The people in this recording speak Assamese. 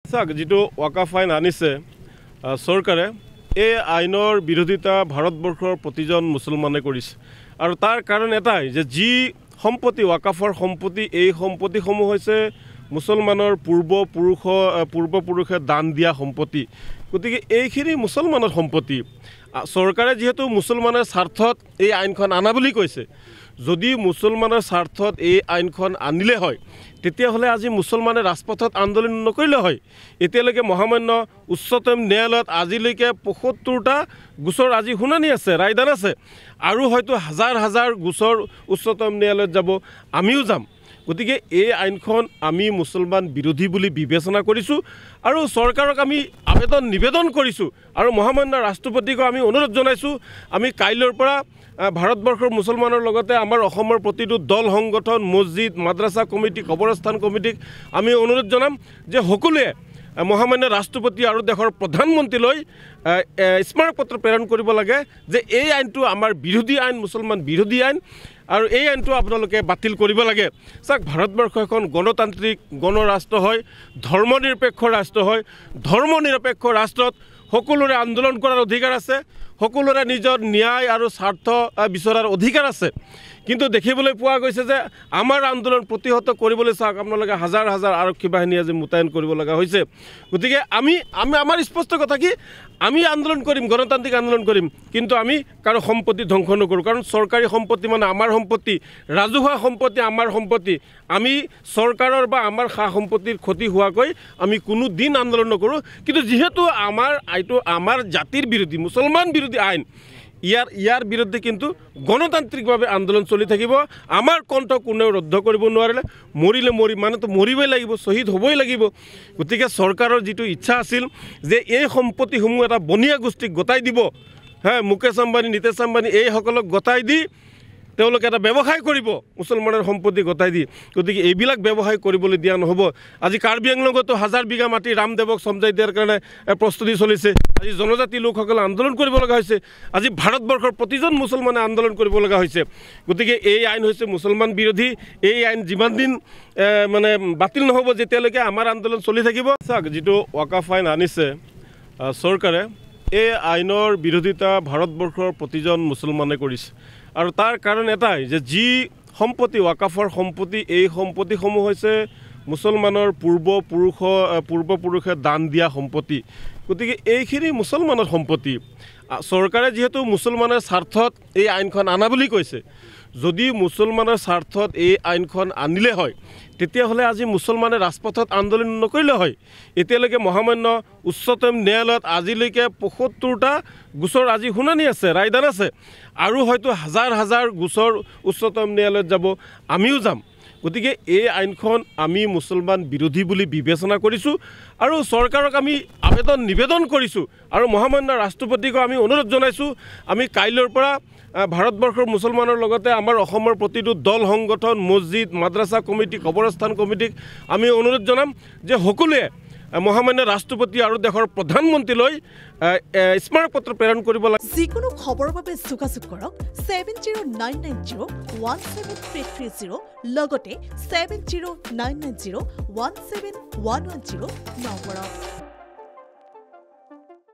চাওক যেটো ওয়াকাফ আইন আনিছে চৰকাৰে এই আইনৰ বিৰোধিতা ভাৰতবৰ্ষৰ প্ৰতিজন মুছলমানে কৰিছে আৰু তাৰ কাৰণ এটাই যে যি সম্পত্তি ওয়াকাফৰ সম্পত্তি এই সম্পত্তিসমূহ হৈছে মুছলমানৰ পূৰ্বপুৰুষে দান দিয়া সম্পত্তি গতিকে এইখিনি মুছলমানৰ সম্পত্তি চৰকাৰে যেহেতু মুছলমানৰ স্বাৰ্থত এই আইনখন আনা বুলি কৈছে যদি মুছলমানৰ স্বাৰ্থত এই আইনখন আনিলে হয় তেতিয়াহ'লে আজি মুছলমানে ৰাজপথত আন্দোলন নকৰিলে হয় এতিয়ালৈকে মহামান্য উচ্চতম ন্যায়ালয়ত আজিলৈকে ৭৫টা গোচৰ আজি শুনানি আছে ৰায়দান আছে আৰু হয়তো হাজাৰ হাজাৰ গোচৰ উচ্চতম ন্যায়ালয়ত যাব আমিও যাম গতিকে এই আইনখন আমি মুছলমান বিৰোধী বুলি বিবেচনা কৰিছো আৰু চৰকাৰক আমি নিবেদন কৰিছো আৰু মহামান্য ৰাষ্ট্ৰপতিক আমি অনুৰোধ জনাইছো আমি কাইলৈৰ পৰা ভাৰতবৰ্ষৰ মুছলমানৰ লগতে আমাৰ অসমৰ প্ৰতিটো দল সংগঠন মছজিদ মাদ্ৰাছা কমিটি কবৰস্থান কমিটিক আমি অনুৰোধ জনাম যে সকলোৱে মহামান্য ৰাষ্ট্ৰপতি আৰু দেশৰ প্ৰধানমন্ত্ৰীলৈ স্মাৰকপত্ৰ প্ৰেৰণ কৰিব লাগে যে এই আইনটো আমাৰ বিৰোধী আইন মুছলমান বিৰোধী আইন আৰু এই আইনটো আপোনালোকে বাতিল কৰিব লাগে চাওক ভাৰতবৰ্ষ এখন গণতান্ত্ৰিক গণৰাষ্ট্ৰ হয় ধৰ্মনিৰপেক্ষ ৰাষ্ট্ৰ হয় ধৰ্মনিৰপেক্ষ ৰাষ্ট্ৰত সকলোৰে আন্দোলন কৰাৰ অধিকাৰ আছে সকলোৰে নিজৰ ন্যায় আৰু স্বাৰ্থ বিচৰাৰ অধিকাৰ আছে কিন্তু দেখিবলৈ পোৱা গৈছে যে আমাৰ আন্দোলন প্ৰতিহত কৰিবলৈ চাওক আপোনালোকে হাজাৰ হাজাৰ আৰক্ষী বাহিনী আজি মুতায়ন কৰিব লগা হৈছে গতিকে আমি আমাৰ স্পষ্ট কথা কি আমি আন্দোলন কৰিম গণতান্ত্ৰিক আন্দোলন কৰিম কিন্তু আমি কাৰো সম্পত্তি ধ্বংস নকৰোঁ কাৰণ চৰকাৰী সম্পত্তি মানে আমাৰ সম্পত্তি ৰাজহুৱা সম্পত্তি আমাৰ সম্পত্তি আমি চৰকাৰৰ বা আমাৰ সা সম্পত্তিৰ ক্ষতি হোৱাকৈ আমি কোনো দিন আন্দোলন নকৰোঁ কিন্তু যেহেতু আমাৰ জাতিৰ বিৰোধী মুছলমান বিৰোধী আইন ইয়াৰ বিৰুদ্ধে কিন্তু গণতান্ত্ৰিকভাৱে আন্দোলন চলি থাকিব আমাৰ কণ্ঠ কোনেও ৰদ্ধ কৰিব নোৱাৰিলে মৰিলে মানেতো মৰিবই লাগিব শ্বহীদ হ'বই লাগিব গতিকে চৰকাৰৰ যিটো ইচ্ছা আছিল যে এই সম্পত্তিসমূহ এটা বনিয়া গোষ্ঠীক গতাই দিব মুকেশ আম্বানী নীতেশ আম্বানী এইসকলক গতাই দি তেওঁলোকে এটা ব্যৱসায় কৰিব মুছলমানৰ সম্পত্তি গতাই দি গতিকে এইবিলাক ব্যৱসায় কৰিবলৈ দিয়া নহ'ব আজি কাৰ্বি আংলঙতো হাজাৰ বিঘা মাটি ৰামদেৱক সমজাই দিয়াৰ কাৰণে প্ৰস্তুতি চলিছে আজি জনজাতি লোকসকলে আন্দোলন কৰিব লগা হৈছে আজি ভাৰতবৰ্ষৰ প্ৰতিজন মুছলমানে আন্দোলন কৰিব লগা হৈছে গতিকে এই আইন হৈছে মুছলমান বিৰোধী এই আইন যিমান দিন মানে বাতিল নহ'ব যেতিয়ালৈকে আমাৰ আন্দোলন চলি থাকিব চাওক যেটো ওয়াকাফ আইন আনিছে চৰকাৰে এই আইনৰ বিৰোধিতা ভাৰতবৰ্ষৰ প্ৰতিজন মুছলমানে কৰিছে আৰু তাৰ কাৰণ এটাই যে যি সম্পত্তি ওয়াকাফৰ সম্পত্তি এই সম্পত্তিসমূহ হৈছে মুছলমানৰ পূৰ্বপুৰুষে দান দিয়া সম্পত্তি গতিকে এইখিনি মুছলমানৰ সম্পত্তি চৰকাৰে যেহেতু মুছলমানৰ স্বাৰ্থত এই আইনখন আনা বুলি কৈছে যদি মুছলমানৰ স্বাৰ্থত এই আইনখন আনিলে হয় তেতিয়াহ'লে আজি মুছলমানে ৰাজপথত আন্দোলন নকৰিলে হয় এতিয়ালৈকে মহামান্য উচ্চতম ন্যায়ালয়ত আজিলৈকে ৭৫টা গোচৰ আজি শুনানি আছে ৰায়দান আছে আৰু হয়তো হাজাৰ হাজাৰ গোচৰ উচ্চতম ন্যায়ালয়ত যাব আমিও যাম গতিকে এই আইনখন আমি মুছলমান বিৰোধী বুলি বিবেচনা কৰিছো আৰু চৰকাৰক আমি নিবেদন কৰিছো আৰু মহামান্য ৰাষ্ট্ৰপতিক আমি অনুৰোধ জনাইছো আমি কাইলৈৰ পৰা ভাৰতবৰ্ষৰ মুছলমানৰ লগতে আমাৰ অসমৰ প্ৰতিটো দল সংগঠন মছজিদ মাদ্ৰাছা কমিটি কবৰস্থান কমিটিক আমি অনুৰোধ জনাম যে সকলোৱে মহামান্য ৰাষ্ট্ৰপতি আৰু দেশৰ প্ৰধানমন্ত্ৰীলৈ স্মাৰকপত্ৰ প্ৰেৰণ কৰিব লাগে যিকোনো খবৰৰ বাবে যোগাযোগ কৰক 7099017330 লগতে 7099017110 নম্বৰত